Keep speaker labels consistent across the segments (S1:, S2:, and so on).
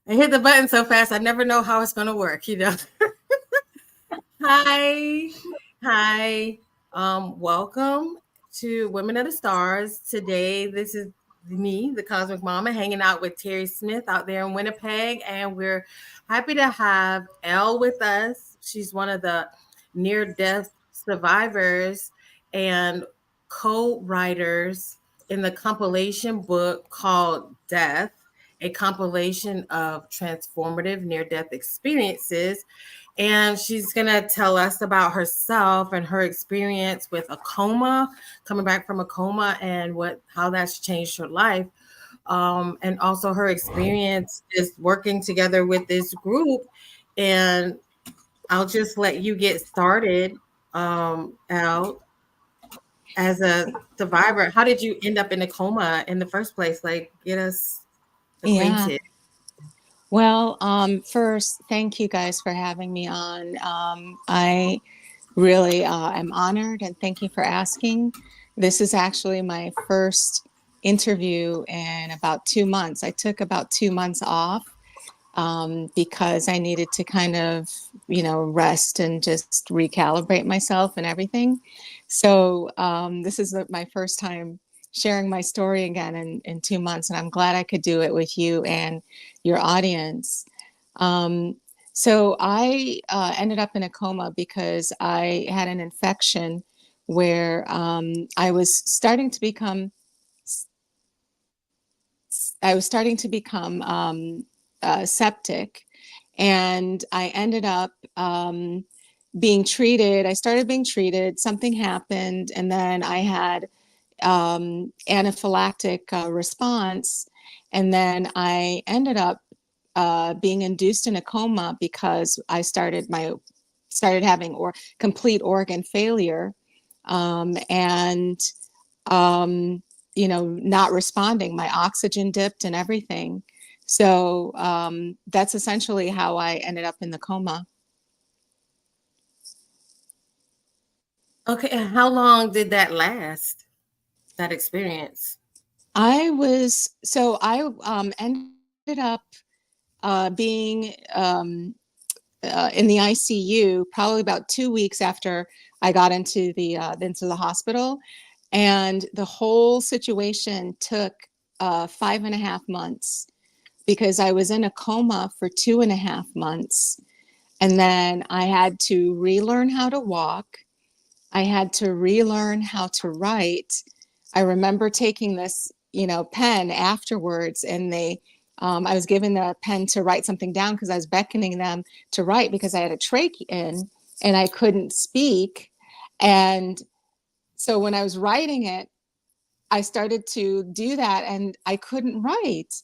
S1: I hit the button so fast, I never know how it's going to work, you know. Hi. Hi. Welcome to Women of the Stars. Today, this is me, the Cosmic Mama, hanging out with Terri Smith out there in Winnipeg. And we're happy to have Elle with us. She's one of the near death survivors and co writers in the compilation book called Death, a compilation of transformative near death experiences, and she's going to tell us about herself and her experience with a coma, coming back from a coma, and how that's changed her life. And also her experience is working together with this group. And I'll just let you get started, Al, as a survivor. How did you end up in a coma in the first place? Like, get us
S2: Yeah.
S1: acquainted.
S2: Well, first, thank you guys for having me on. I really am honored and thank you for asking. This is actually my first interview in about 2 months. I took about 2 months off because I needed to kind of, rest and just recalibrate myself and everything. So this is my first time sharing my story again in 2 months, and I'm glad I could do it with you and your audience. Um, so I ended up in a coma because I had an infection where I was starting to become septic, and I ended up being treated. I started being treated. Something happened, and then I had anaphylactic response, and then I ended up being induced in a coma because I started having complete organ failure, and not responding. My oxygen dipped and everything. So that's essentially how I ended up in the coma.
S1: Okay. And how long did that last, that experience?
S2: I ended up being in the ICU probably about 2 weeks after I got into the hospital, and the whole situation took 5.5 months because I was in a coma for 2.5 months. And then I had to relearn how to walk. I had to relearn how to write. I remember taking this, pen afterwards, and I was given the pen to write something down because I was beckoning them to write because I had a trach in and I couldn't speak. And so when I was writing it, I started to do that and I couldn't write.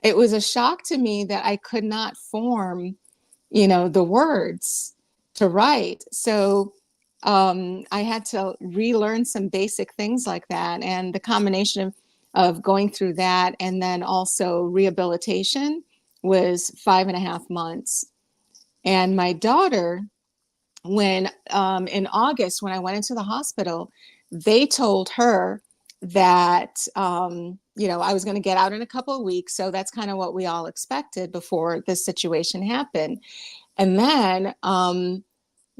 S2: It was a shock to me that I could not form, the words to write. So I had to relearn some basic things like that. And the combination of going through that and then also rehabilitation was 5.5 months. And my daughter, when in August, when I went into the hospital, they told her that I was going to get out in a couple of weeks. So that's kind of what we all expected before this situation happened. And then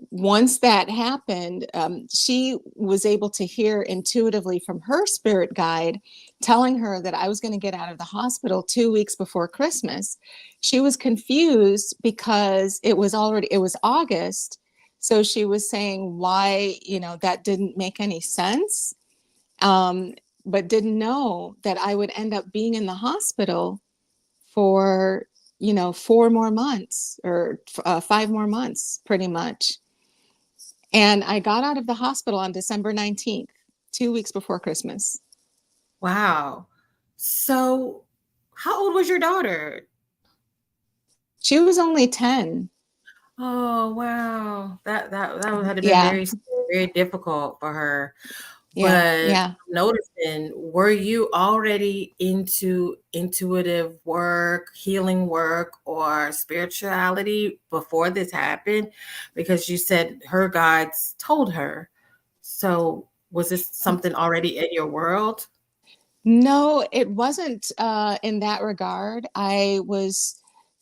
S2: once that happened, she was able to hear intuitively from her spirit guide telling her that I was going to get out of the hospital 2 weeks before Christmas. She was confused because it was August. So she was saying why, that didn't make any sense, but didn't know that I would end up being in the hospital for, 4 more months or 5 more months, pretty much. And I got out of the hospital on December 19th, 2 weeks before Christmas.
S1: Wow. So, how old was your daughter?
S2: She was only 10.
S1: Oh, wow. That would have been
S2: Yeah,
S1: very, very difficult for her.
S2: yeah,
S1: But
S2: yeah.
S1: noticing, were you already into intuitive work, healing work, or spirituality before this happened? Because you said her guides told her. So, was this something already in your world?
S2: No, it wasn't in that regard.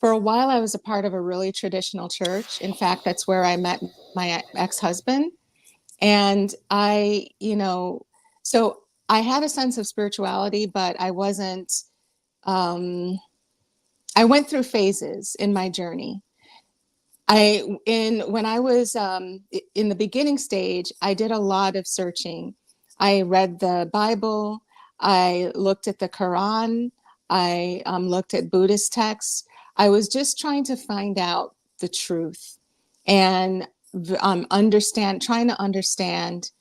S2: For a while, I was a part of a really traditional church. In fact, that's where I met my ex-husband. And so I had a sense of spirituality, but I wasn't, um, I went through phases in my journey. When I was in the beginning stage, I did a lot of searching. I read the Bible. I looked at the Quran. I looked at Buddhist texts. I was just trying to find out the truth and trying to understand.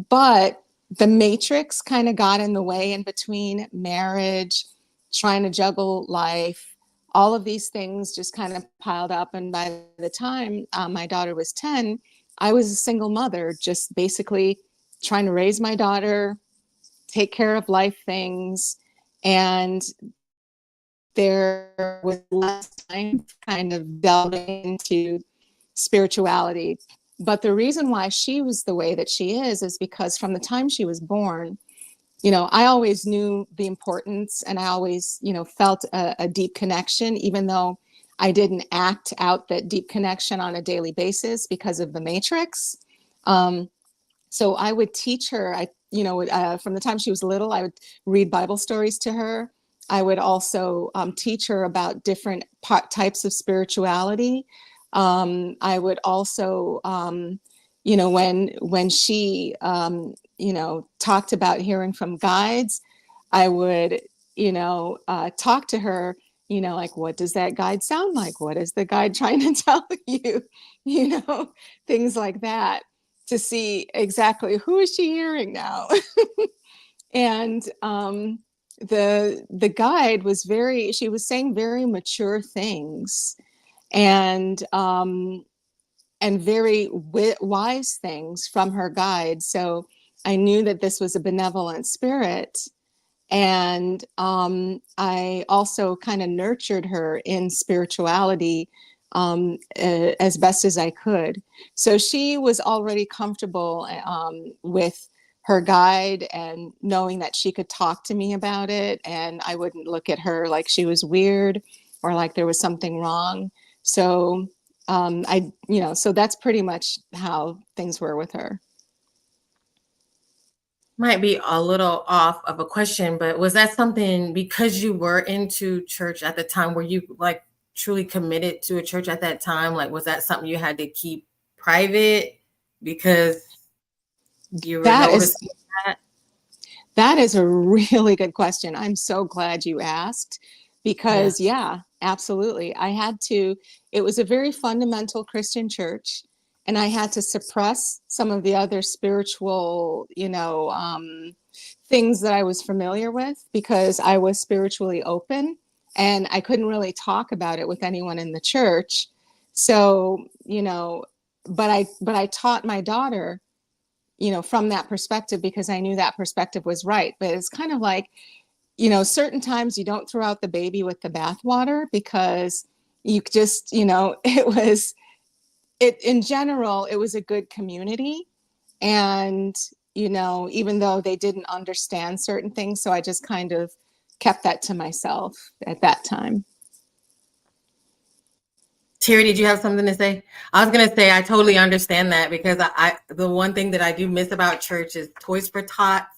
S2: But the matrix kind of got in the way in between marriage, trying to juggle life. All of these things just kind of piled up. And by the time my daughter was 10, I was a single mother, just basically trying to raise my daughter, take care of life things. And there was less time kind of delving into spirituality. But the reason why she was the way that she is because from the time she was born, I always knew the importance, and I always, felt a deep connection, even though I didn't act out that deep connection on a daily basis because of the matrix. So I would teach her, from the time she was little, I would read Bible stories to her. I would also teach her about different types of spirituality. I would also, when she, talked about hearing from guides, I would, talk to her, like, what does that guide sound like? What is the guide trying to tell you? Things like that, to see exactly who is she hearing now. And the guide she was saying very mature things, and very wise things from her guide. So I knew that this was a benevolent spirit. And I also kind of nurtured her in spirituality as best as I could. So she was already comfortable with her guide and knowing that she could talk to me about it, and I wouldn't look at her like she was weird or like there was something wrong. So so that's pretty much how things were with her.
S1: Might be a little off of a question, but was that something because you were into church at the time? Were you like truly committed to a church at that time? Like, was that something you had to keep private because you were
S2: That is
S1: noticing that?
S2: That is a really good question. I'm so glad you asked because,
S1: Yes.
S2: yeah, absolutely. It was a very fundamental Christian church, and I had to suppress some of the other spiritual, things that I was familiar with because I was spiritually open and I couldn't really talk about it with anyone in the church. So, but I taught my daughter from that perspective because I knew that perspective was right. But it's kind of like, certain times you don't throw out the baby with the bathwater because you just, in general, it was a good community. And, even though they didn't understand certain things, so I just kind of kept that to myself at that time.
S1: Terry, did you have something to say? I was gonna say I totally understand that because the one thing that I do miss about church is Toys for Tots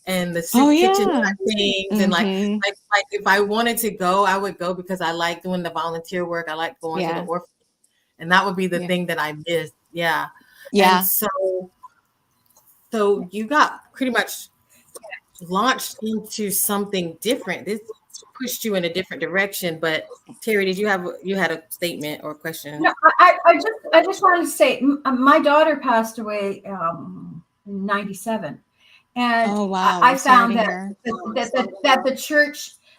S1: and the
S2: Oh,
S1: soup kitchen
S2: yeah.
S1: things, and
S2: Mm-hmm.
S1: like if I wanted to go, I would go because I like doing the volunteer work. I like going to the
S2: Yeah.
S1: orphanage, and that would be the
S2: Yeah.
S1: thing that I missed. Yeah, and
S2: Yeah.
S1: so you got pretty much launched into something different. This pushed you in a different direction. But Terry, you had a statement or question?
S3: No, I just wanted to say my daughter passed away in '97, and
S2: Oh, wow. I'm
S3: I
S2: sorry
S3: found
S2: to
S3: that
S2: hear.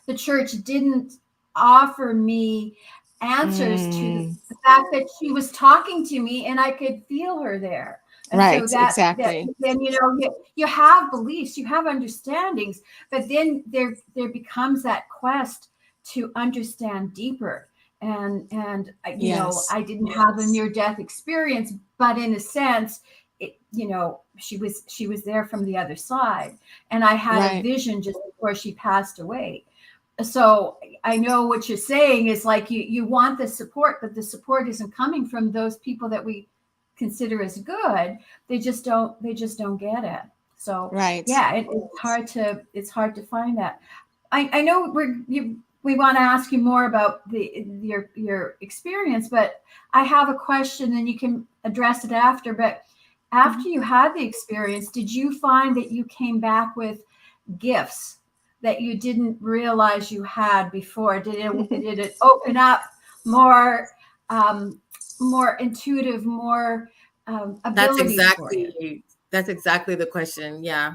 S3: the church didn't offer me answers to
S2: Mm,
S3: the fact that she was talking to me and I could feel her there. And so
S2: right.
S3: that
S2: Exactly.
S3: then you have beliefs, you have understandings, but then there becomes that quest to understand deeper. And
S2: Yes.
S3: I didn't have a near death experience, but in a sense, she was there from the other side, and I had a
S2: Right.
S3: vision just before she passed away. So I know what you're saying is like you want the support, but the support isn't coming from those people that we consider as good. They just don't get it. So
S2: Right.
S3: yeah, it's hard to find that. I know we want to ask you more about your experience, but I have a question and you can address it after. But after you had the experience, did you find that you came back with gifts that you didn't realize you had before? Did it open up more um, more intuitive, more
S1: That's
S3: abilities for you?
S1: exactly that's exactly the question. Yeah.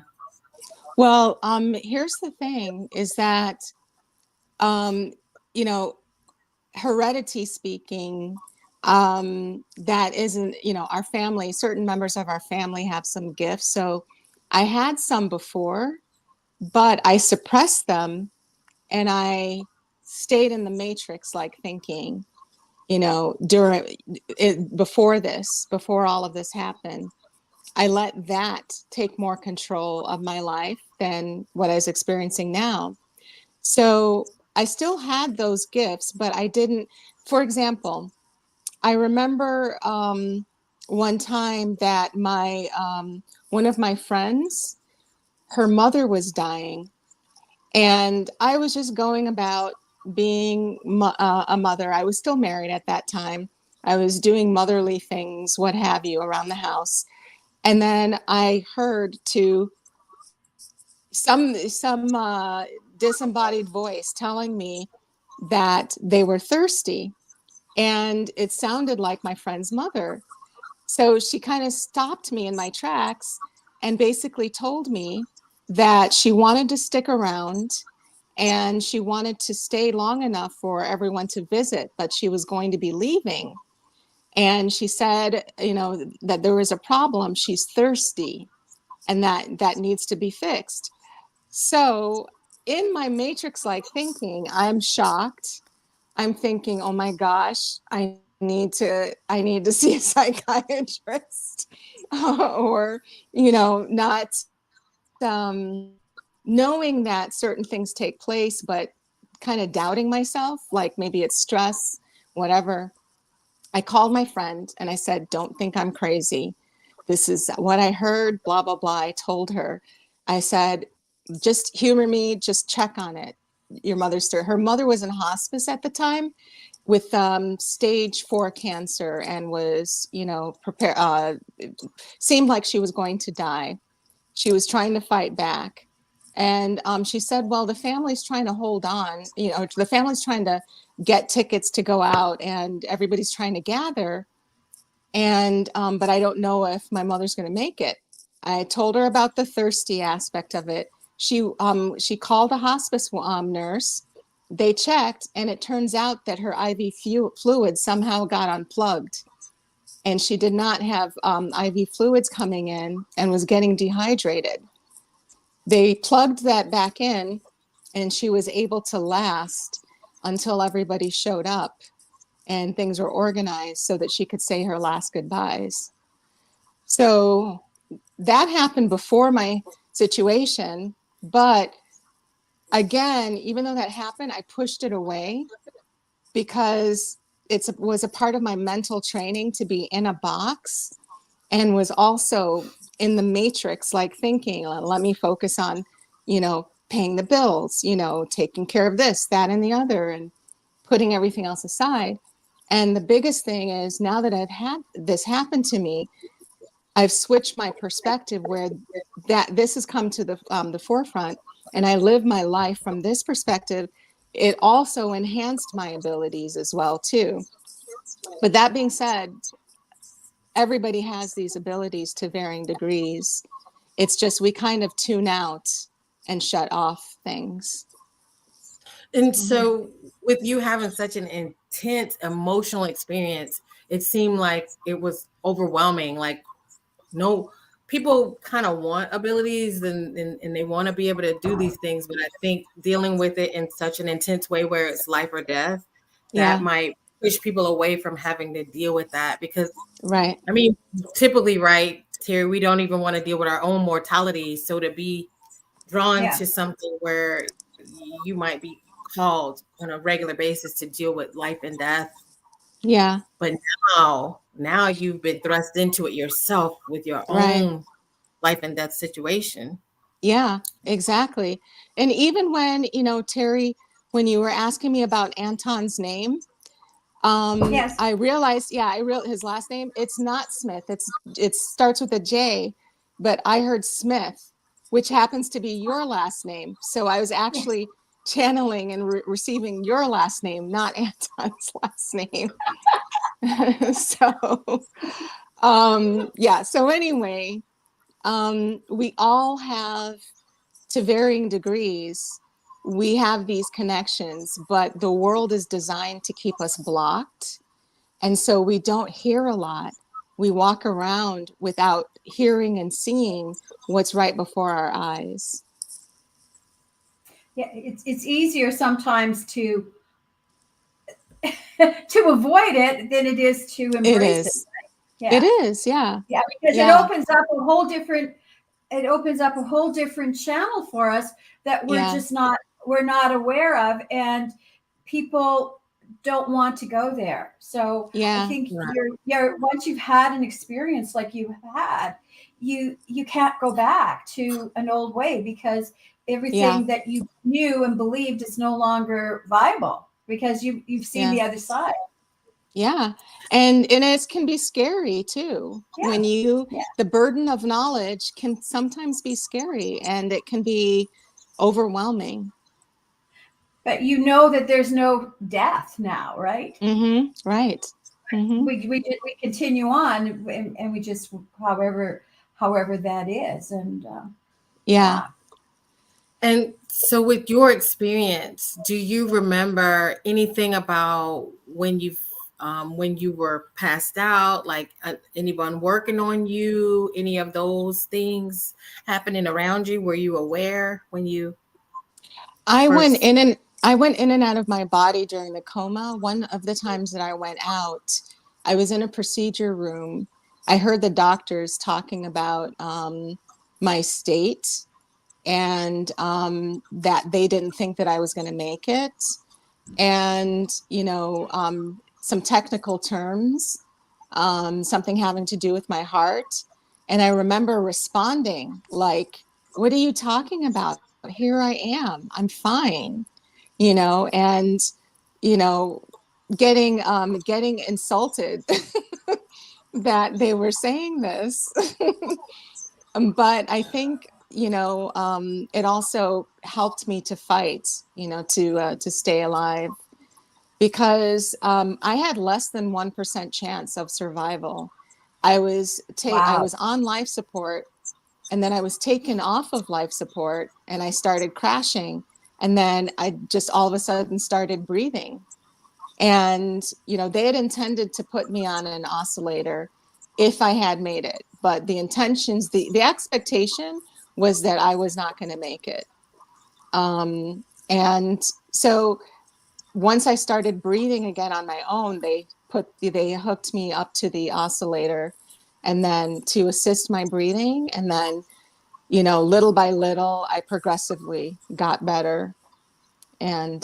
S2: Well, here's the thing is that, um, you know, heredity speaking, that isn't, our family, certain members of our family have some gifts. So I had some before, but I suppressed them and I stayed in the matrix like thinking, during it, before all of this happened. I let that take more control of my life than what I was experiencing now. So I still had those gifts, but I didn't. For example, I remember one time that my one of my friends, her mother was dying, and I was just going about being a mother. I was still married at that time. I was doing motherly things, what have you, around the house. And then I heard to some disembodied voice telling me that they were thirsty, and it sounded like my friend's mother. So she kind of stopped me in my tracks and basically told me that she wanted to stick around and she wanted to stay long enough for everyone to visit, but she was going to be leaving. And she said, that there was a problem. She's thirsty and that needs to be fixed. So in my matrix like thinking, I'm shocked. I'm thinking, oh my gosh, I need to see a psychiatrist, or not knowing that certain things take place, but kind of doubting myself, like maybe it's stress, whatever. I called my friend and I said, don't think I'm crazy. This is what I heard, blah, blah, blah. I told her, I said, just humor me, just check on it. Your mother's still, her mother was in hospice at the time with stage 4 cancer and was, seemed like she was going to die. She was trying to fight back. And she said, well, the family's trying to hold on, the family's trying to get tickets to go out and everybody's trying to gather. And, but I don't know if my mother's going to make it. I told her about the thirsty aspect of it. She called a hospice nurse. They checked, and it turns out that her IV fluid somehow got unplugged, and she did not have IV fluids coming in and was getting dehydrated. They plugged that back in, and she was able to last until everybody showed up and things were organized so that she could say her last goodbyes. So that happened before my situation, but again, even though that happened, I pushed it away because it was a part of my mental training to be in a box, and was also in the matrix, like thinking, let me focus on, paying the bills, taking care of this, that, and the other, and putting everything else aside. And the biggest thing is, now that I've had this happen to me, I've switched my perspective where that this has come to the forefront, and I live my life from this perspective. It also enhanced my abilities as well too. But that being said, everybody has these abilities to varying degrees. It's just we kind of tune out and shut off things.
S1: And
S3: Mhm.
S1: so, with you having such an intense emotional experience, it seemed like it was overwhelming. Like, no, people kind of want abilities and they want to be able to do these things. But I think dealing with it in such an intense way where it's life or death, that
S2: Yeah,
S1: might push people away from having to deal with that. Because,
S2: right.
S1: I mean, typically, right, Terry, we don't even want to deal with our own mortality. So to be drawn
S3: Yeah.
S1: to something where you might be called on a regular basis to deal with life and death.
S2: Yeah.
S1: But now you've been thrust into it yourself with your
S2: Right.
S1: own life and death situation.
S2: Yeah, exactly. And even when, Terry, when you were asking me about Anton's name,
S3: Yes.
S2: I realized, his last name, it's not Smith. It starts with a J, but I heard Smith, which happens to be your last name. So I was
S3: Yes.
S2: actually channeling and receiving your last name, not Anton's last name. So, yeah. So anyway, we all have, to varying degrees, we have these connections, but the world is designed to keep us blocked. And so we don't hear a lot. We walk around without hearing and seeing what's right before our eyes.
S3: Yeah, it's easier sometimes to to avoid it than it is to
S2: It
S3: embrace it.
S2: is. It
S3: Yeah.
S2: is. Yeah.
S3: Yeah, because
S2: Yeah.
S3: it opens up a whole different channel for us that
S2: Yeah.
S3: we're not aware of, and people don't want to go there. So I
S2: Yeah.
S3: think
S1: Right.
S3: you're once you've had an experience like you have had, you can't go back to an old way, because
S2: Yeah.
S3: everything that you knew and believed is no longer viable, because you've seen
S2: Yeah.
S3: the other side.
S2: Yeah. And it can be scary too.
S3: Yeah.
S2: When
S3: Yeah.
S2: the burden of knowledge can sometimes be scary, and it can be overwhelming.
S3: But you know that there's no death now, right?
S2: Mm-hmm. Right. Mm-hmm.
S3: We continue on, and we just however that is, and
S2: Yeah.
S3: yeah.
S1: And so, with your experience, do you remember anything about when you were passed out, like anyone working on you, any of those things happening around you? Were you aware when you
S2: I went
S1: first?
S2: in and I went in and out of my body during the coma. One of the times that I went out, I was in a procedure room. I heard the doctors talking about my state, and that they didn't think that I was going to make it. And, some technical terms, something having to do with my heart. And I remember responding like, "What are you talking about? Here I am. I'm fine." And, you know, getting insulted that they were saying this. But I think, it also helped me to fight, to stay alive, because I had less than 1% chance of survival. I
S3: Wow.
S2: was on life support, and then I was taken off of life support, and I started crashing, and then I just all of a sudden started breathing. And they had intended to put me on an oscillator if I had made it, but the expectation was that I was not going to make it. And so once I started breathing again on my own, they hooked me up to the oscillator, and then to assist my breathing, and then little by little I progressively got better. And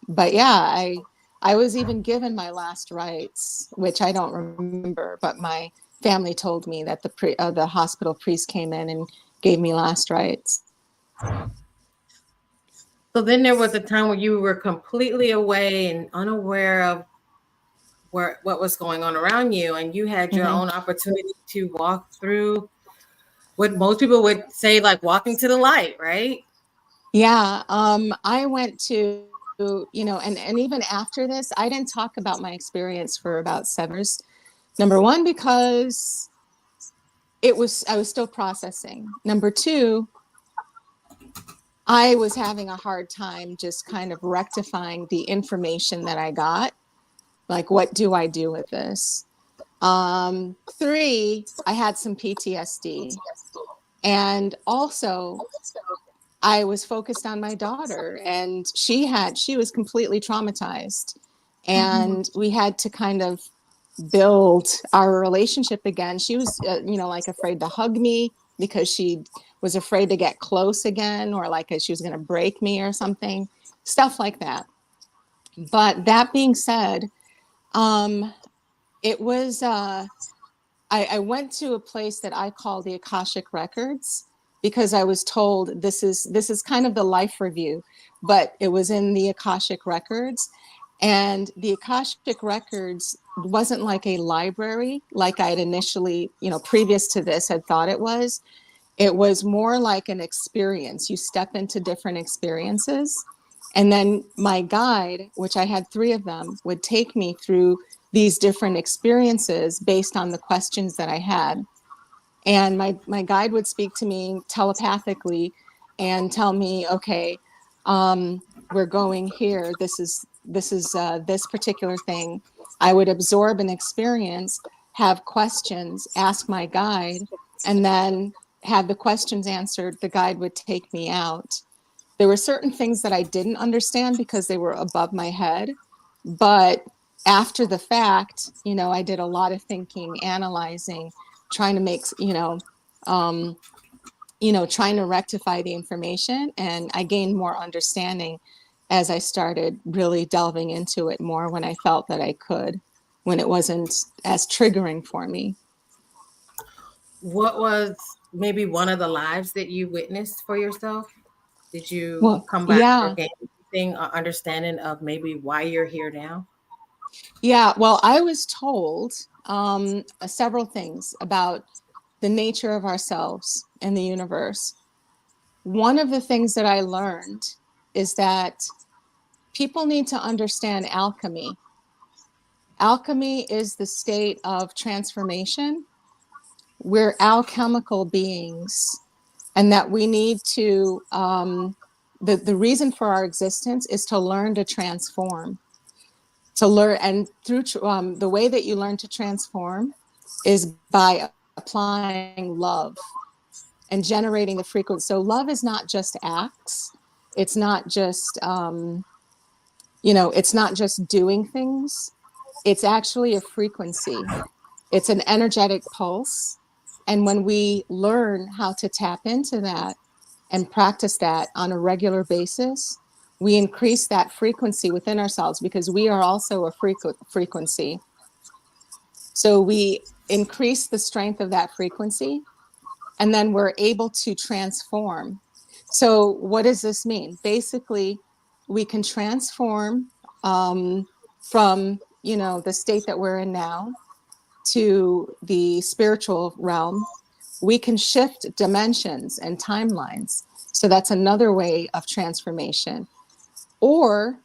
S2: but yeah, I was even given my last rites, which I don't remember, but my family told me that the hospital priest came in and gave me last rites.
S1: So then there was a time where you were completely away and unaware of what was going on around you, and you had your
S2: Mm-hmm.
S1: own opportunity to walk through what most people would say, like walking to the light, right?
S2: Yeah, I went to, and even after this, I didn't talk about my experience for about 7 years. Number one, because I was still processing. Number two, I was having a hard time just kind of rectifying the information that I got. Like, what do I do with this? Three, I had some PTSD. And also, I was focused on my daughter, and she was completely traumatized.
S3: Mhm.
S2: And we had to kind of build our relationship again. She was, like afraid to hug me because she was afraid to get close again, or like she was going to break me or something. stuff like that. But that being said, it was I went to a place that I call the Akashic Records because I was told this is kind of the life review, but it was in the Akashic Records. And the Akashic Records wasn't like a library like I'd initially, previous to this, had thought it was. It was more like an experience. You step into different experiences. And then my guide, which I had 3 of them, would take me through these different experiences based on the questions that I had. And my guide would speak to me telepathically and tell me, okay, we're going here. This is this particular thing. I would absorb an experience, have questions, ask my guide, and then have the questions answered. The guide would take me out. There were certain things that I didn't understand because they were above my head, but after the fact, I did a lot of thinking, analyzing, trying to make, um, trying to rectify the information, and I gained more understanding as I started really delving into it more when I felt that I could, when it wasn't as triggering for me.
S1: What was maybe one of the lives that you witnessed for yourself? Did you
S2: Well,
S1: come back or
S2: yeah,
S1: gain anything or understanding of maybe why you're here now?
S2: yeah. Well, I was told several things about the nature of ourselves and the universe. One of the things that I learned is that people need to understand alchemy. Alchemy is the state of transformation. We're alchemical beings, and that we need to, the reason for our existence is to learn to transform. To learn, and through the way that you learn to transform is by applying love and generating the frequency. So love is not just acts. It's not just, it's not just doing things. It's actually a frequency. It's an energetic pulse. And when we learn how to tap into that and practice that on a regular basis, we increase that frequency within ourselves because we are also a frequency. So we increase the strength of that frequency, and then we're able to transform. So what does this mean? Basically, we can transform from, the state that we're in now to the spiritual realm. We can shift dimensions and timelines. So that's another way of transformation. Or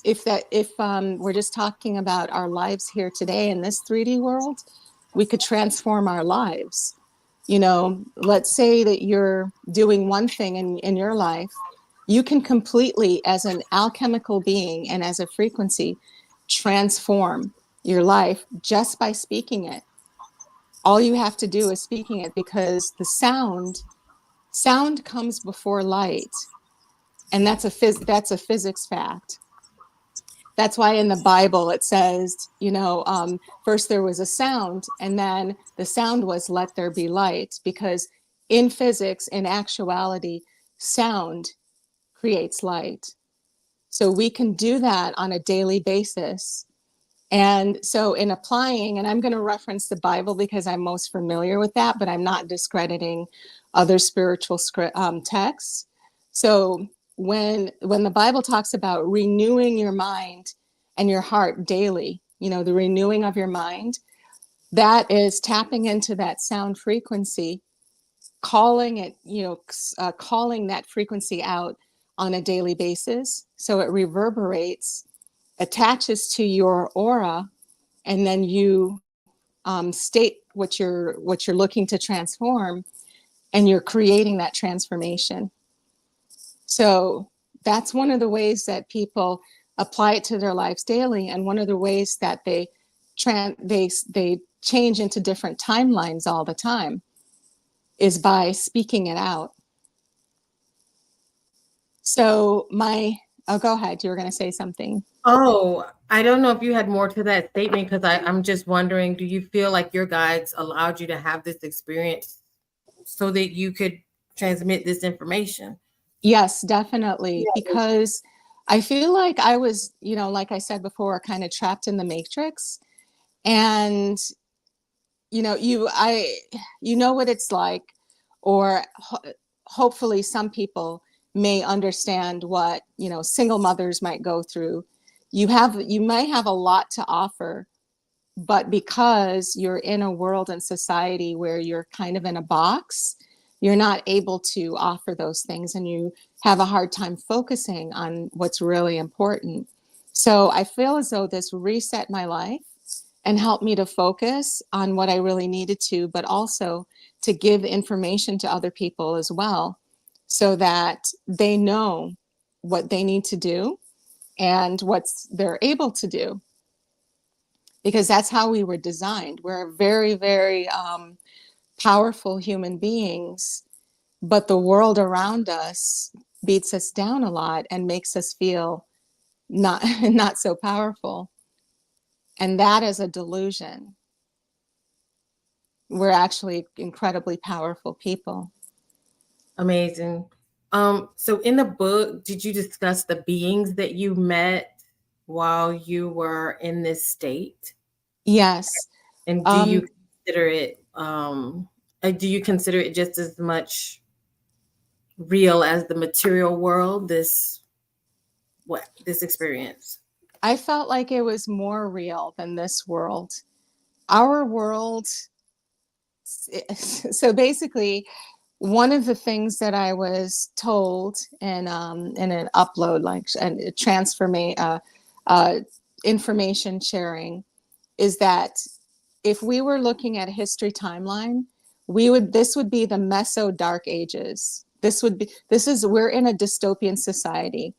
S2: if we're just talking about our lives here today in this 3D world, we could transform our lives. Let's say that you're doing one thing in your life. You can completely, as an alchemical being and as a frequency, transform your life just by speaking it. All you have to do is speaking it, because the sound comes before light, and that's a physics fact. That's why in the Bible it says, first there was a sound, and then the sound was let there be light, because in physics, in actuality, sound creates light. So we can do that on a daily basis. And so in applying, and I'm going to reference the Bible because I'm most familiar with that, but I'm not discrediting other spiritual texts. So when the Bible talks about renewing your mind and your heart daily, the renewing of your mind, that is tapping into that sound frequency, calling it, calling that frequency out on a daily basis. So it reverberates, attaches to your aura, and then you state what you're looking to transform, and you're creating that transformation. So that's one of the ways that people apply it to their lives daily, and one of the ways that they change into different timelines all the time is by speaking it out. So go ahead. You were going to say something.
S1: Oh, I don't know if you had more to that statement, because I'm just wondering, do you feel like your guides allowed you to have this experience so that you could transmit this information?
S2: Yes, definitely. Because I feel like I was, like I said before, kind of trapped in the matrix. And, you know what it's like, or hopefully some people may understand what, single mothers might go through. You might have a lot to offer, but because you're in a world and society where you're kind of in a box, you're not able to offer those things, and you have a hard time focusing on what's really important. So I feel as though this reset my life and helped me to focus on what I really needed to, but also to give information to other people as well, so that they know what they need to do and what they're able to do, because that's how we were designed. We're very, very powerful human beings, but the world around us beats us down a lot and makes us feel not not so powerful. And that is a delusion. We're actually incredibly powerful people.
S1: Amazing. So in the book, did you discuss the beings that you met while you were in this state?
S2: Yes.
S1: And
S2: Um,
S1: do you consider it just as much real as the material world, this experience?
S2: I felt like it was more real than this world. Our world, so basically, one of the things that I was told in an upload, like a uh, information sharing, is that if we were looking at a history timeline, this would be the Meso Dark Ages. We're in a dystopian society,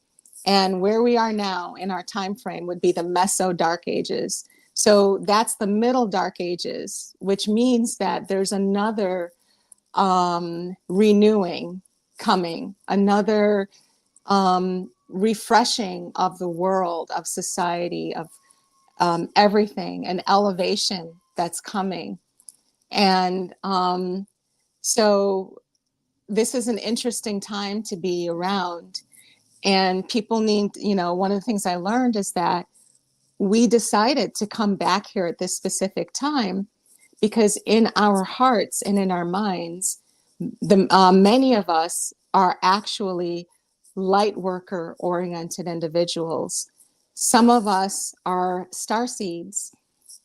S2: and where we are now in our time frame would be the Meso Dark Ages. So that's the Middle Dark Ages, which means that there's another renewing coming, another refreshing of the world, of society, of everything, an elevation that's coming. And so this is an interesting time to be around. And people need, one of the things I learned is that we decided to come back here at this specific time because in our hearts and in our minds, many of us are actually light worker oriented individuals. Some of us are star seeds,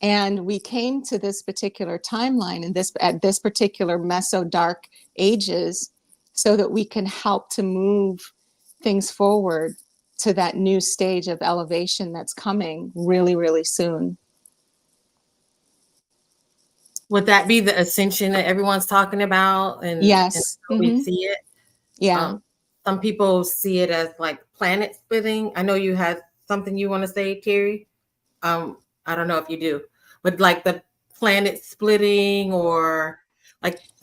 S2: and we came to this particular timeline and at this particular meso dark ages so that we can help to move things forward to that new stage of elevation that's coming really, really soon.
S1: Would that be the ascension that everyone's talking about, and
S2: Yes.
S1: how we see it?
S2: Yeah.
S1: Um, some people see it as like planet splitting. I know you had something you want to say, Terri. I don't know if you do, but like the planet splitting, or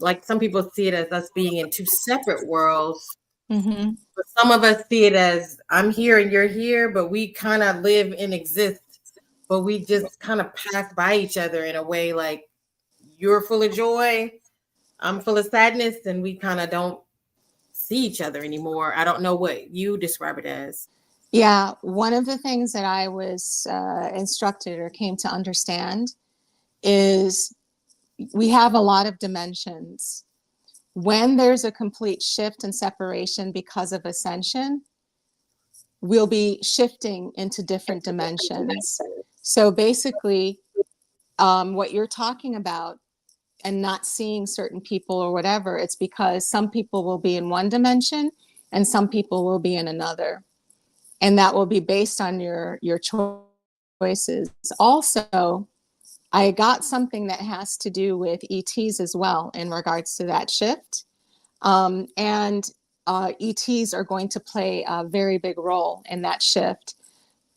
S1: like some people see it as us being in two separate worlds.
S2: Mm-hmm.
S1: But some of us see it as I'm here and you're here, but we kind of live and exist, but we just kind of pass by each other in a way, like you're full of joy, I'm full of sadness, and we kind of don't see each other anymore. I don't know what you describe it as.
S2: Yeah, one of the things that I was instructed or came to understand is we have a lot of dimensions. When there's a complete shift and separation because of ascension, we'll be shifting into different dimensions. So basically, what you're talking about and not seeing certain people or whatever, it's because some people will be in one dimension and some people will be in another. And that will be based on your choices. Also, I got something that has to do with ETs as well in regards to that shift. And ETs are going to play a very big role in that shift.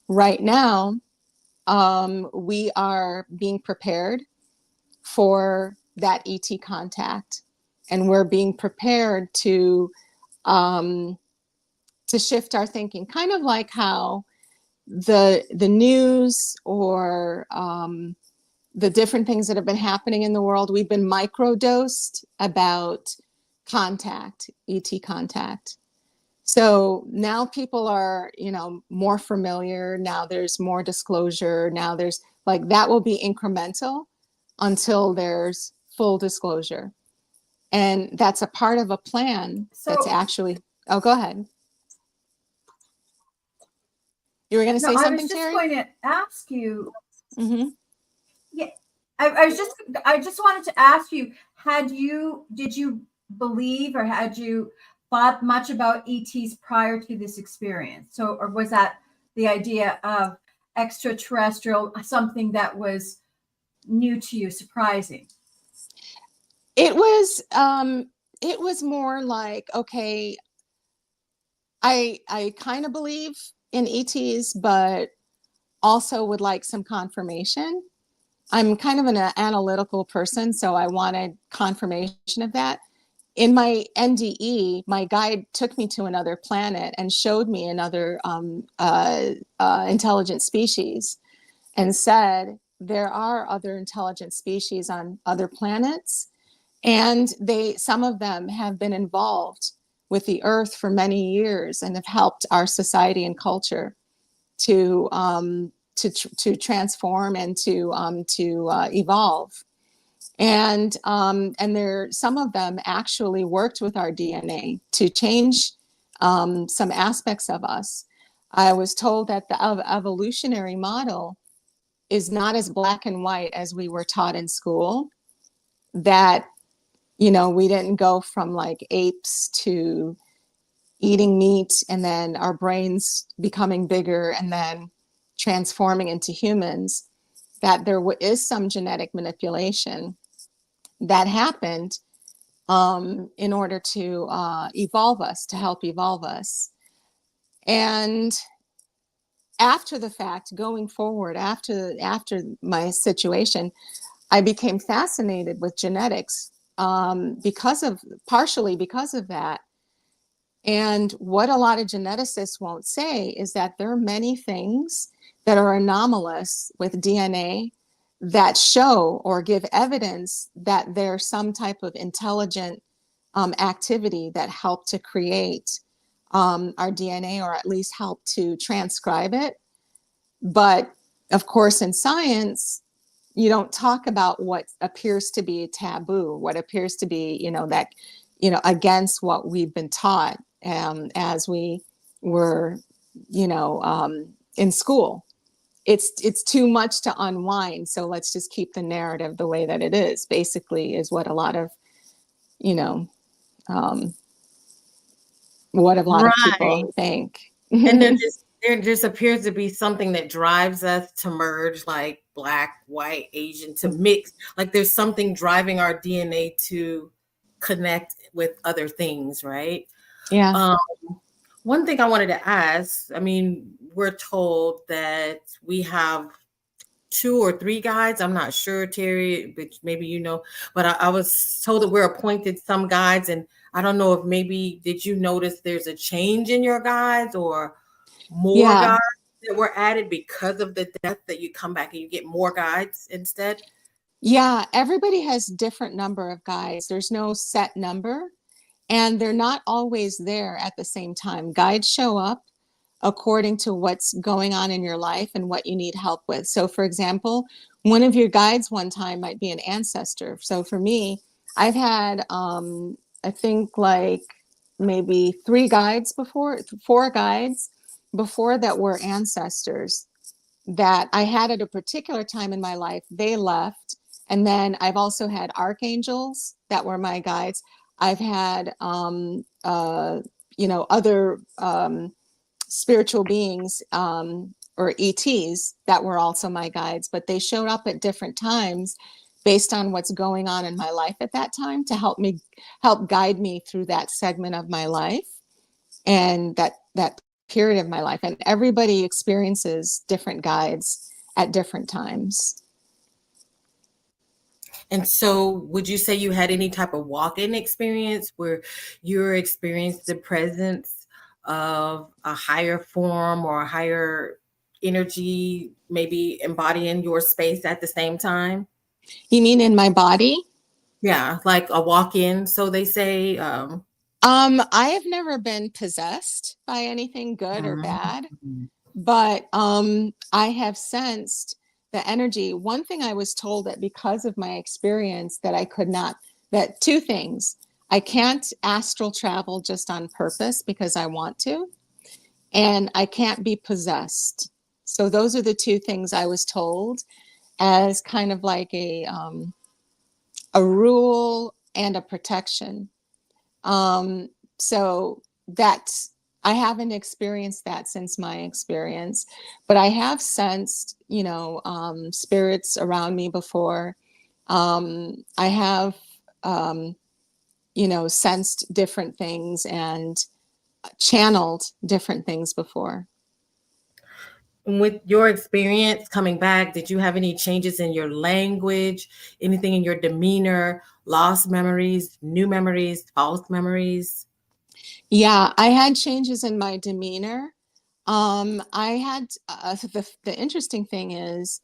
S2: Right now, we are being prepared for that ET contact, and we're being prepared um, to shift our thinking, kind of like how the news or the different things that have been happening in the world, we've been microdosed about contact, ET contact. So now people are, more familiar. Now there's more disclosure. Now there's like that will be incremental until there's full disclosure. And that's a part of a plan that's
S3: So
S2: actually, oh, go ahead. You were going to
S3: no,
S2: say
S3: I was
S2: something,
S3: just
S2: Terri?
S3: going to ask you.
S2: Mm-hmm.
S3: Yeah, I just wanted to ask you, did you believe or had you thought much about ETs prior to this experience? So, or was that the idea of extraterrestrial something that was new to you, surprising?
S2: It was more like, okay, I kind of believe in ETs, but also would like some confirmation. I'm kind of an analytical person, so I wanted confirmation of that. In my NDE, my guide took me to another planet and showed me another intelligent species and said there are other intelligent species on other planets, and some of them have been involved with the Earth for many years and have helped our society and culture to to transform and to evolve. And there, some of them actually worked with our DNA to change some aspects of us. I was told that the evolutionary model is not as black and white as we were taught in school. That we didn't go from like apes to eating meat and then our brains becoming bigger and then transforming into humans. That there is some genetic manipulation that happened in order to evolve us, to help evolve us. And after the fact, going forward, after my situation, I became fascinated with genetics partially because of that. And what a lot of geneticists won't say is that there are many things that are anomalous with DNA that show or give evidence that there's some type of intelligent activity that helped to create our DNA, or at least help to transcribe it. But of course, in science, you don't talk about what appears to be taboo, what appears to be, against what we've been taught as we were, in school. It's too much to unwind. So let's just keep the narrative the way that it is, basically, is what a lot of, you know, um, what a lot of
S1: Right.
S2: people think.
S1: And there just appears to be something that drives us to merge, like black, white, Asian, to mix. Like there's something driving our DNA to connect with other things, right?
S2: Yeah.
S1: Um, One thing I wanted to ask, I mean, we're told that we have two or three guides. I'm not sure, Terri, but maybe But I was told that we're appointed some guides, and I don't know if maybe did you notice there's a change in your guides or more
S2: Yeah.
S1: guides that were added because of the death, that you come back and you get more guides instead?
S2: Yeah. Everybody has different number of guides. There's no set number, and they're not always there at the same time. Guides show up according to what's going on in your life and what you need help with. So, for example, one of your guides one time might be an ancestor. So, for me, I've had, I think, like maybe four guides before that were ancestors that I had at a particular time in my life. They left. And then I've also had archangels that were my guides. I've had, other spiritual beings or ETs that were also my guides, but they showed up at different times based on what's going on in my life at that time to help guide me through that segment of my life and that period of my life. And everybody experiences different guides at different times.
S1: And so, would you say you had any type of walk-in experience where you experienced the presence of a higher form or a higher energy, maybe embodying your space at the same time?
S2: You mean in my body?
S1: Yeah, like a walk-in, so they say.
S2: I have never been possessed by anything good or bad,
S1: Mhm.
S2: but I have sensed the energy. One thing I was told, that because of my experience, that I could not, that two things. I can't astral travel just on purpose because I want to, and I can't be possessed. So those are the two things I was told as kind of like a rule and a protection. Um, so that's, I haven't experienced that since my experience, but I have sensed, spirits around me before. I have, um, sensed different things and channeled different things before.
S1: With your experience coming back, did you have any changes in your language, anything in your demeanor, lost memories, new memories, false memories?
S2: Yeah, I had changes in my demeanor. I had the interesting thing is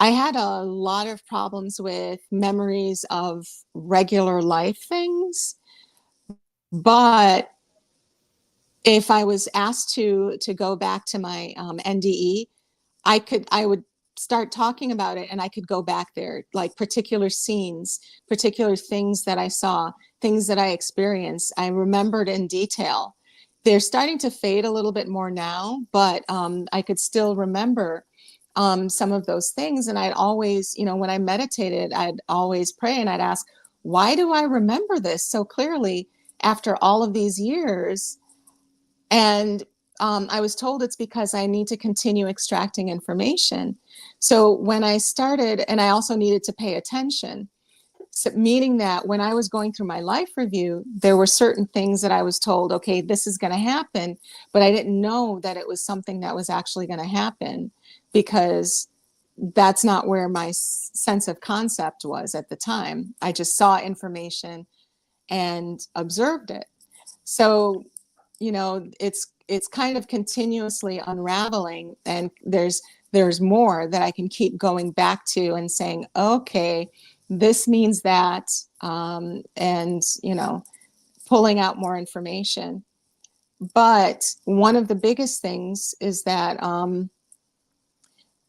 S2: I had a lot of problems with memories of regular life things, but if I was asked to go back to my NDE, I would start talking about it and I could go back there, like particular scenes, particular things that I saw, things that I experienced. I remembered in detail. They're starting to fade a little bit more now, but I could still remember some of those things. And I'd always, when I meditated, I'd always pray and I'd ask, why do I remember this so clearly after all of these years? And I was told it's because I need to continue extracting information. So when I started, and I also needed to pay attention, so meaning that when I was going through my life review, there were certain things that I was told, okay, this is going to happen, but I didn't know that it was something that was actually going to happen, because that's not where my sense of concept was at the time. I just saw information and observed it. So, it's kind of continuously unraveling, and there's more that I can keep going back to and saying, okay, this means that, and pulling out more information. But one of the biggest things is that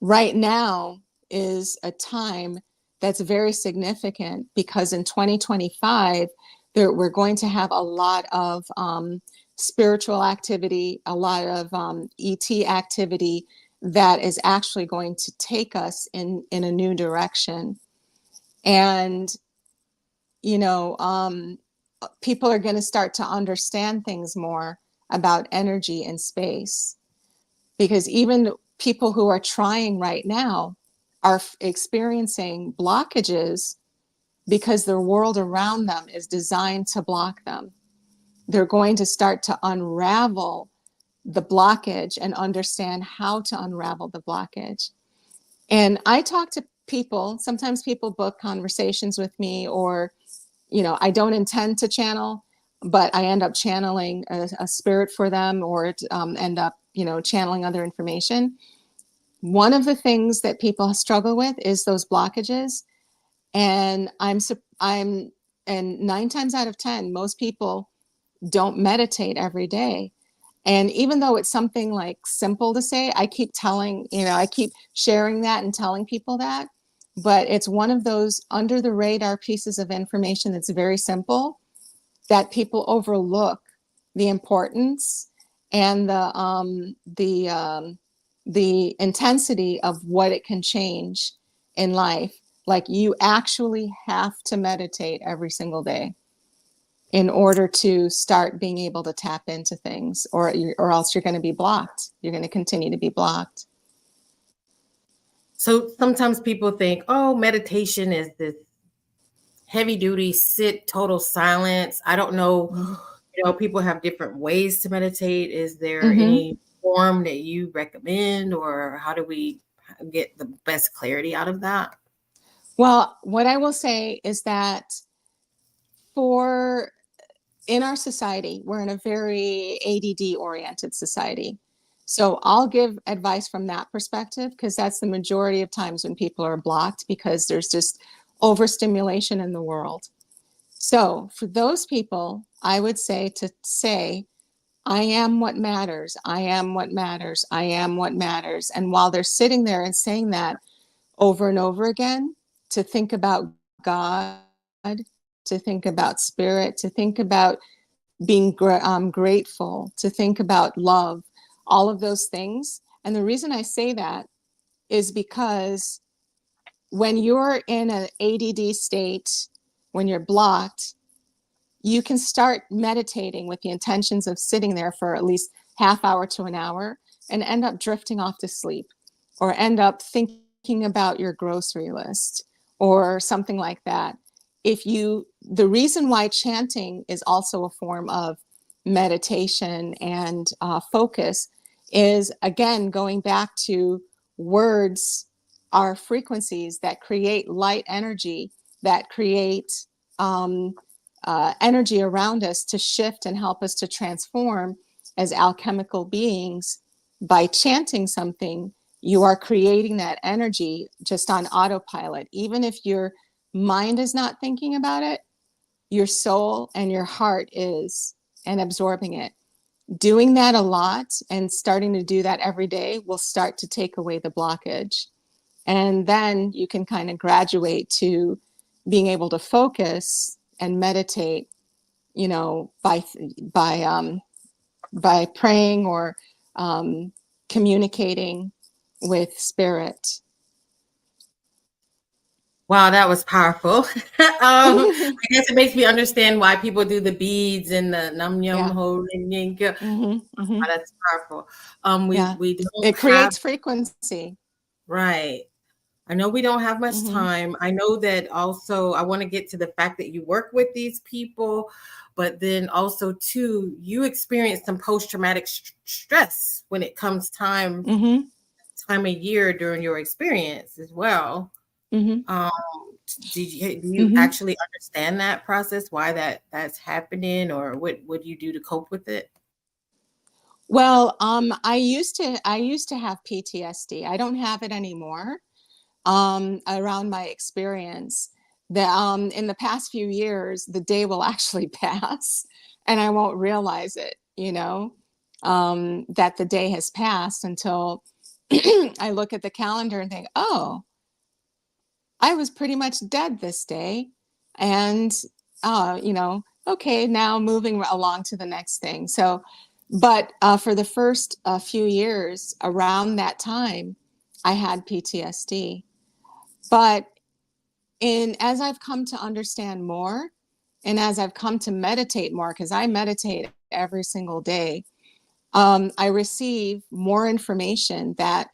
S2: right now is a time that's very significant, because in 2025 we're going to have a lot of spiritual activity, a lot of ET activity that is actually going to take us in a new direction. And you know people are going to start to understand things more about energy and space, because even people who are trying right now are experiencing blockages because their world around them is designed to block them. They're going to start to unravel the blockage and understand how to unravel the blockage. And I talk to people, sometimes people book conversations with me, or, I don't intend to channel, but I end up channeling a spirit for them, or end up, channeling other information. One of the things that people struggle with is those blockages. And I'm, and 9 times out of 10, most people don't meditate every day. And even though it's something like simple to say, I keep telling, I keep sharing that and telling people that. But it's one of those under the radar pieces of information that's very simple, that people overlook the importance and the intensity of what it can change in life. Like, you actually have to meditate every single day in order to start being able to tap into things, or else you're going to be blocked. You're going to continue to be blocked.
S1: So sometimes people think, oh, meditation is this heavy duty sit, total silence. I don't know. People have different ways to meditate. Is there
S2: Mm-hmm.
S1: any form that you recommend, or how do we get the best clarity out of that?
S2: Well, what I will say is that for in our society, we're in a very ADD oriented society. So I'll give advice from that perspective, because that's the majority of times when people are blocked, because there's just overstimulation in the world. So for those people, I would say to say, I am what matters. I am what matters. I am what matters. And while they're sitting there and saying that over and over again, to think about God, to think about spirit, to think about being grateful, to think about love, all of those things. And the reason I say that is because when you're in an ADD state, when you're blocked, you can start meditating with the intentions of sitting there for at least half hour to an hour and end up drifting off to sleep or end up thinking about your grocery list or something like that. The reason why chanting is also a form of meditation and focus is, again, going back to words are frequencies that create light energy, that create um, energy around us to shift and help us to transform as alchemical beings. By chanting something, you are creating that energy just on autopilot. Even if your mind is not thinking about it, your soul and your heart is, and absorbing it. Doing that a lot and starting to do that every day will start to take away the blockage. And then you can kind of graduate to being able to focus and meditate, you know, by by praying or um, communicating with spirit.
S1: Wow, that was powerful. I guess it makes me understand why people do the beads and the nam yum
S2: Yeah.
S1: ho ring ring kyo.
S2: Mm-hmm.
S1: Wow, that's powerful.
S2: Yeah.
S1: We don't
S2: It
S1: have
S2: creates frequency.
S1: right. I know we don't have much
S2: Mm-hmm.
S1: time. I know that also I want to get to the fact that you work with these people, but then also too, you experience some post-traumatic stress when it comes
S2: Mm-hmm.
S1: time of year during your experience as well.
S2: Mm-hmm.
S1: Um, do you
S2: Mm-hmm.
S1: actually understand that process, why that's happening, or what do you do to cope with it?
S2: Well, I used to have PTSD. I don't have it anymore. Around my experience, that in the past few years, the day will actually pass, and I won't realize it. You know, that the day has passed until I look at the calendar and think, oh, I was pretty much dead this day. And, you know, okay, now moving along to the next thing. So, but for the first few years around that time, I had PTSD. But as I've come to understand more, and as I've come to meditate more, because I meditate every single day, I receive more information that,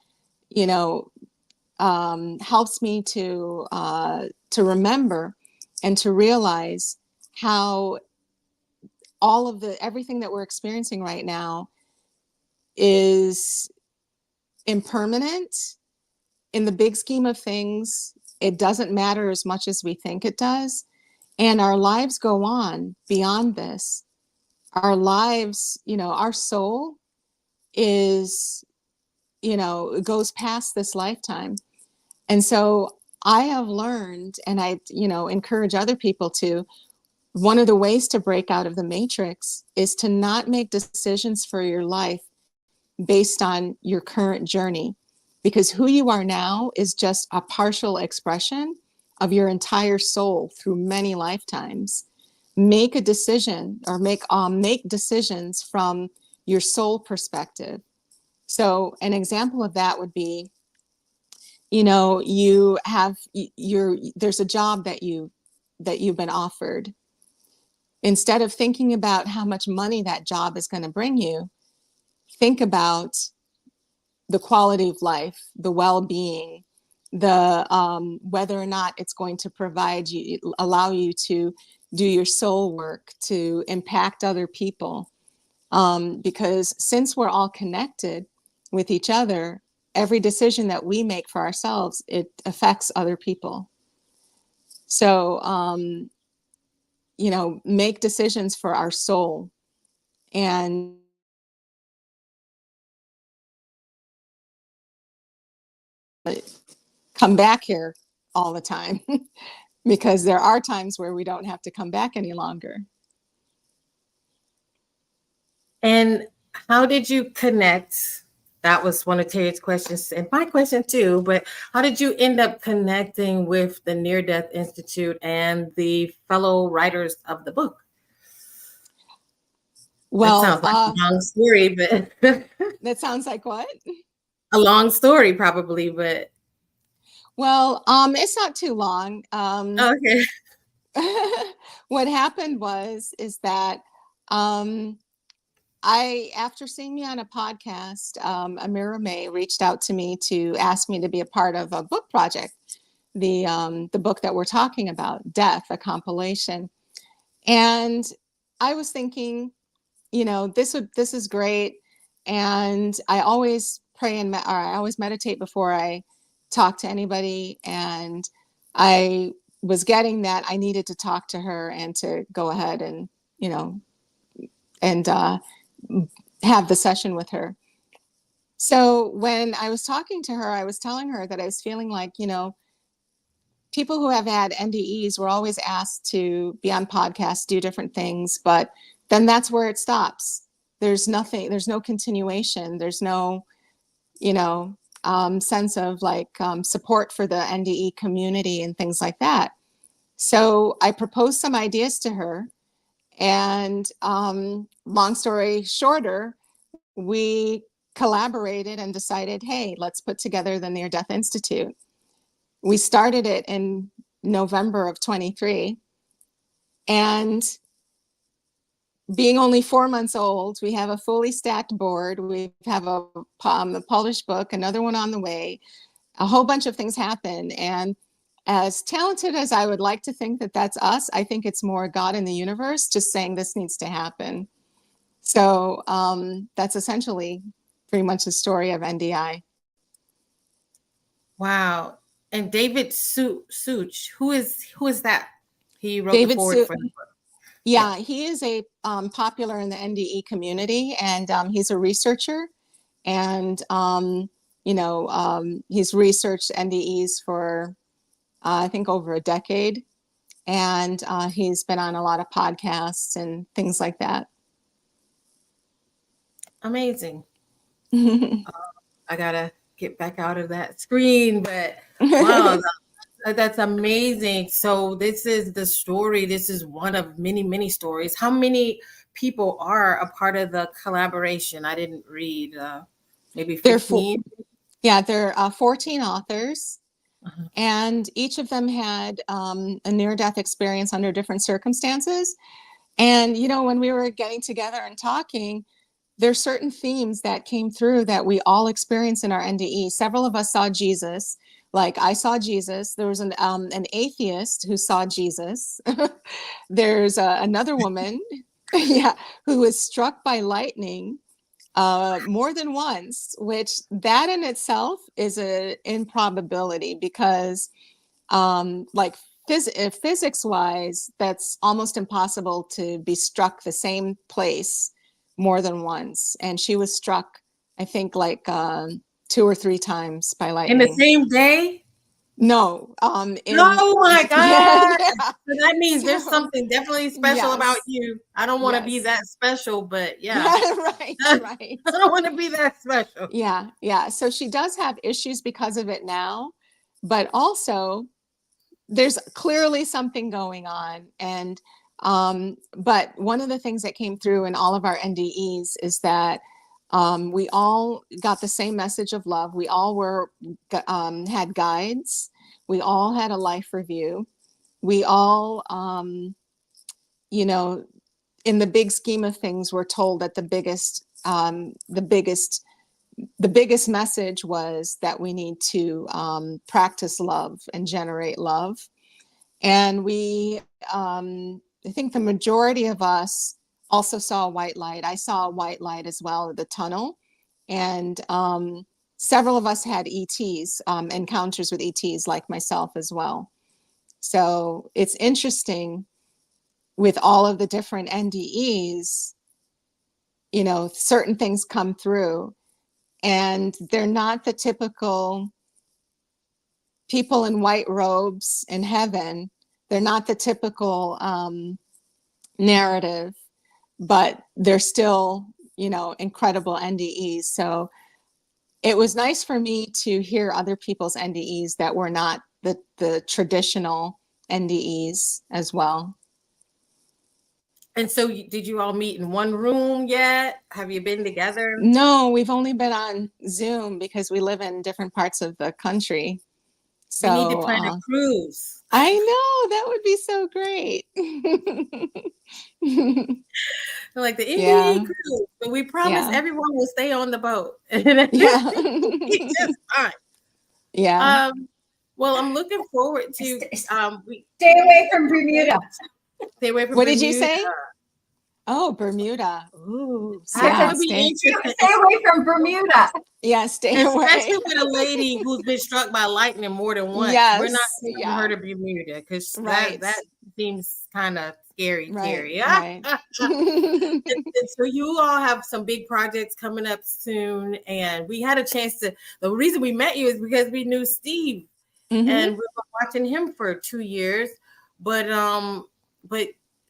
S2: you know, helps me to remember and to realize how all of the everything that we're experiencing right now is impermanent in the big scheme of things. It doesn't matter as much as we think it does, and our lives go on beyond this. Our lives, you know, our soul is, you know, it goes past this lifetime. And so I have learned, and I, you know, encourage other people to, one of the ways to break out of the matrix is to not make decisions for your life based on your current journey, because who you are now is just a partial expression of your entire soul through many lifetimes. Make a decision, or make decisions from your soul perspective. So an example of that would be, you know, you have there's a job that you've been offered. Instead of thinking about how much money that job is going to bring you, think about the quality of life, the well-being, the whether or not it's going to provide you, allow you to do your soul work, to impact other people. Because since we're all connected with each other, every decision that we make for ourselves, it affects other people. So, you know, make decisions for our soul, and come back here all the time. because there are times where we don't have to come back any longer.
S1: And how did you connect? That was one of Terry's questions and my question too. But how did you end up connecting with the Near Death Institute and the fellow writers of the book? That
S2: Well,
S1: sounds like a long story, but
S2: that sounds like what?
S1: a long story probably, but
S2: Well, it's not too long.
S1: okay.
S2: What happened is that after seeing me on a podcast, Amira May reached out to me to ask me to be a part of a book project, the book that we're talking about, Death, a compilation. And I was thinking, this is great. And I always pray or I always meditate before I talk to anybody. And I was getting that I needed to talk to her and to go ahead and, and have the session with her. So when I was talking to her, I was telling her that I was feeling like, people who have had NDEs were always asked to be on podcasts, do different things, but then that's where it stops. There's no continuation. There's no, sense of support for the NDE community and things like that. So I proposed some ideas to her, and long story shorter, we collaborated and decided, hey, let's put together the Near Death Institute. We started it in November of 23. And being only 4 months old, we have a fully stacked board. We have a published book, another one on the way. A whole bunch of things happen. And as talented as I would like to think that that's us, I think it's more God in the universe just saying this needs to happen. So that's essentially pretty much the story of NDI.
S1: Wow. And David Such, who is that? He wrote
S2: David
S1: the forward for the book.
S2: Yeah, he is a popular in the NDE community, and he's a researcher, and he's researched NDEs for I think over a decade, and he's been on a lot of podcasts and things like that.
S1: Amazing. I gotta get back out of that screen, but wow, that's amazing. So this is the story. This is one of many, many stories. How many people are a part of the collaboration? I didn't read. Maybe 15.
S2: There are 14 authors, and each of them had a near-death experience under different circumstances. And when we were getting together and talking, there's certain themes that came through that we all experience in our NDE. Several of us saw Jesus. Like I saw Jesus. There was an atheist who saw Jesus. There's another woman, who was struck by lightning more than once, which that in itself is an improbability because, physics wise, that's almost impossible to be struck the same place more than once. And she was struck, I think, 2 or 3 times by lightning.
S1: In the same day?
S2: No.
S1: Oh my God.
S2: Yeah.
S1: So that means there's something definitely special about you. I don't want to be that special, but yeah.
S2: Right.
S1: I don't want to be that special.
S2: Yeah. So she does have issues because of it now, but also there's clearly something going on. And but one of the things that came through in all of our NDEs is that we all got the same message of love. We all had guides. We all had a life review. We all, in the big scheme of things, we're told that the biggest message was that we need to practice love and generate love. And I think the majority of us also saw a white light. I saw a white light as well at the tunnel. And several of us had ETs, encounters with ETs like myself as well. So it's interesting with all of the different NDEs, certain things come through and they're not the typical people in white robes in heaven. They're not the typical narrative, but they're still, incredible NDEs. So it was nice for me to hear other people's NDEs that were not the traditional NDEs as well.
S1: And so, did you all meet in one room yet? Have you been together?
S2: No, we've only been on Zoom because we live in different parts of the country.
S1: We need to
S2: So
S1: plan a cruise.
S2: I know, that would be so great.
S1: Like the
S2: Yeah,
S1: NDE cruise, but we promise
S2: yeah,
S1: everyone will stay on the boat.
S2: yeah,
S1: It's just fine.
S2: yeah.
S1: Well, I'm looking forward to we
S3: Stay away from Bermuda.
S1: stay away from
S2: What did you
S1: Bermuda.
S2: say? Oh, Bermuda. Ooh,
S1: That
S2: yeah,
S1: would be
S2: stay,
S1: interesting,
S3: Stay away from Bermuda.
S2: yeah, stay
S1: especially
S2: away.
S1: with a lady who's been struck by lightning more than once. We're not
S2: Yes,
S1: taking her
S2: yeah,
S1: to Bermuda because
S2: right,
S1: that seems kind of scary,
S2: right,
S1: Terry.
S2: right.
S1: And so you all have some big projects coming up soon, and we had a chance to. The reason we met you is because we knew Steve,
S2: Mm-hmm.
S1: and we were watching him for 2 years. But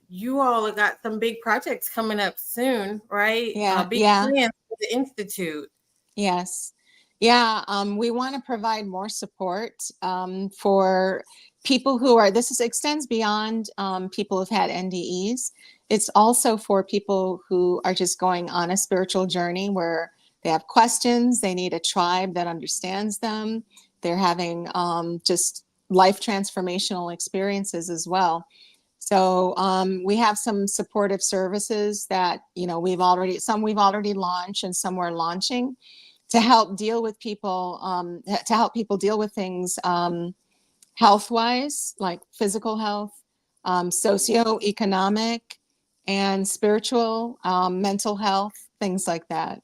S1: you all have got some big projects coming up soon, right?
S2: Yeah,
S1: Big
S2: yeah.
S1: plans for the institute.
S2: Yes. Yeah, we want to provide more support for people who are, this extends beyond people who've had NDEs. It's also for people who are just going on a spiritual journey where they have questions, they need a tribe that understands them, they're having just life transformational experiences as well. So we have some supportive services that, we've already launched and some we're launching to help deal with people, to help people deal with things health-wise, like physical health, socioeconomic, and spiritual, mental health, things like that.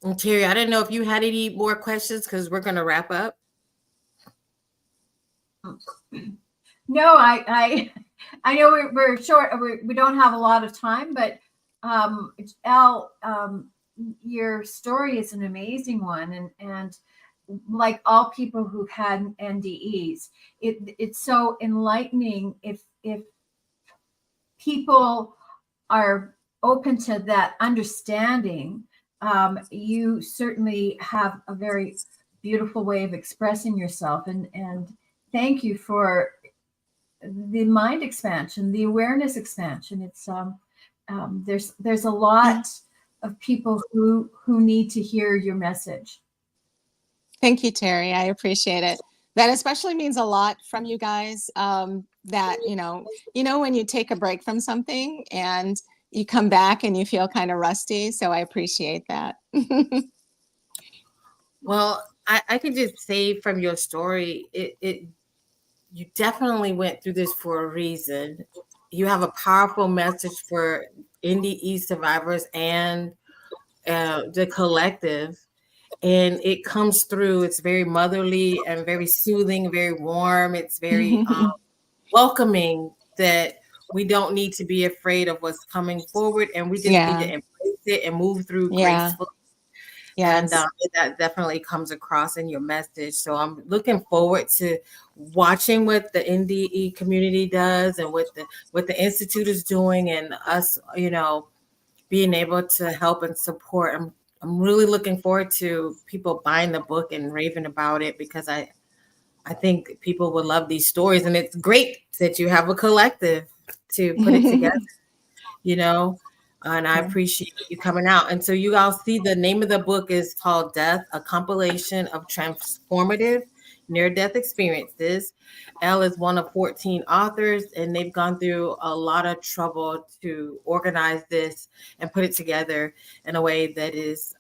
S1: And Terry, I didn't know if you had any more questions because we're going to wrap up.
S3: No, I know we're short. We don't have a lot of time, but Al, your story is an amazing one, and like all people who've had NDEs, it's so enlightening if people are open to that understanding. You certainly have a very beautiful way of expressing yourself, and thank you for the mind expansion, the awareness expansion. It's there's a lot of people who need to hear your message.
S2: Thank you, Terry. I appreciate it. That especially means a lot from you guys. That when you take a break from something and you come back and you feel kind of rusty. So I appreciate that.
S1: Well, I can just say from your story, you definitely went through this for a reason. You have a powerful message for NDE survivors and the collective, and it comes through. It's very motherly and very soothing, very warm. It's very welcoming that we don't need to be afraid of what's coming forward, and we just need to
S2: Yeah.
S1: embrace it and move through
S2: Yeah.
S1: gracefully.
S2: Yes.
S1: And that definitely comes across in your message. So I'm looking forward to watching what the NDE community does and what the institute is doing, and us, being able to help and support. I'm really looking forward to people buying the book and raving about it, because I think people would love these stories, and it's great that you have a collective to put it together. And I appreciate you coming out. And so you all see the name of the book is called Death, a compilation of transformative near-death experiences. Elle is one of 14 authors, and they've gone through a lot of trouble to organize this and put it together in a way that is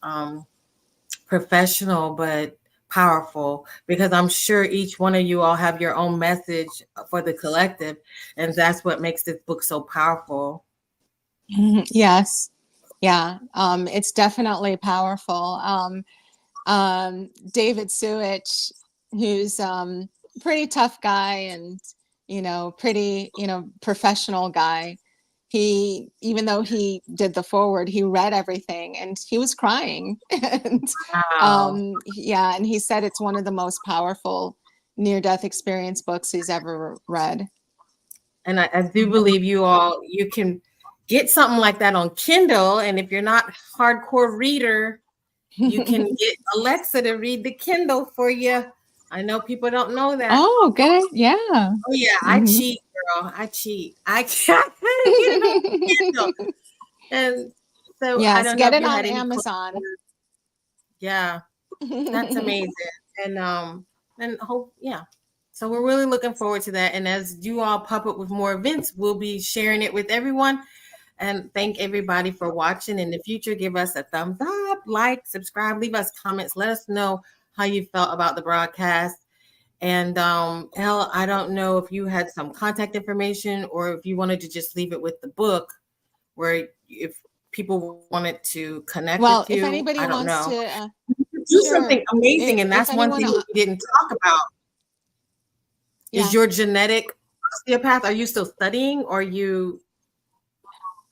S1: professional but powerful, because I'm sure each one of you all have your own message for the collective, and that's what makes this book so powerful.
S2: Yes. Yeah. It's definitely powerful. David Suich, who's pretty tough guy and, pretty, professional guy. He, even though he did the forward, he read everything and he was crying. And
S1: Wow.
S2: yeah, and he said it's one of the most powerful near-death experience books he's ever read.
S1: And I do believe you can get something like that on Kindle. And if you're not a hardcore reader, you can get Alexa to read the Kindle for you. I know people don't know that.
S2: Oh, good. Yeah.
S1: Oh yeah, I cheat, girl. I cheat. I can't get it on Kindle. And so I
S2: Yes,
S1: don't know
S2: get
S1: if
S2: it
S1: you
S2: on
S1: had any
S2: Amazon.
S1: Yeah, that's amazing. And hope, yeah. So we're really looking forward to that. And as you all pop up with more events, we'll be sharing it with everyone. And thank everybody for watching. In the future, give us a thumbs up, like, subscribe, leave us comments. Let us know how you felt about the broadcast. And Elle, I don't know if you had some contact information or if you wanted to just leave it with the book, where if people wanted to connect
S2: Well,
S1: with
S2: if
S1: you,
S2: anybody
S1: I don't
S2: wants
S1: know.
S2: to,
S1: Do
S2: sure.
S1: something amazing, and
S2: If
S1: that's one
S2: anyone,
S1: thing that we didn't talk about.
S2: yeah.
S1: Is your genetic osteopath? Are you still studying, or you?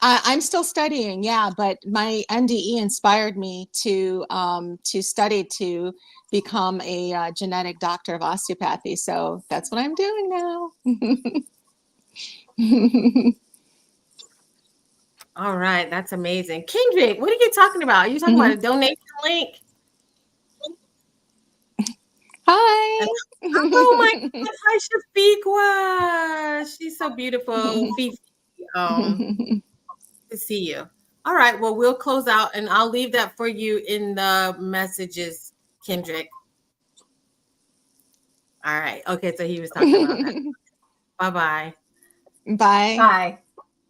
S2: I'm still studying, yeah, but my NDE inspired me to study to become a genetic doctor of osteopathy. So that's what I'm doing now.
S1: All right, that's amazing. Kendrick, what are you talking about? Are you talking about a donation link?
S2: Hi.
S1: Oh my God, hi Shafiqua. She's so beautiful. Fifi, to see you. All right, well, we'll close out and I'll leave that for you in the messages, Kendrick. All right. Okay, so he was talking about that. Bye-bye.
S2: Bye.
S3: Bye.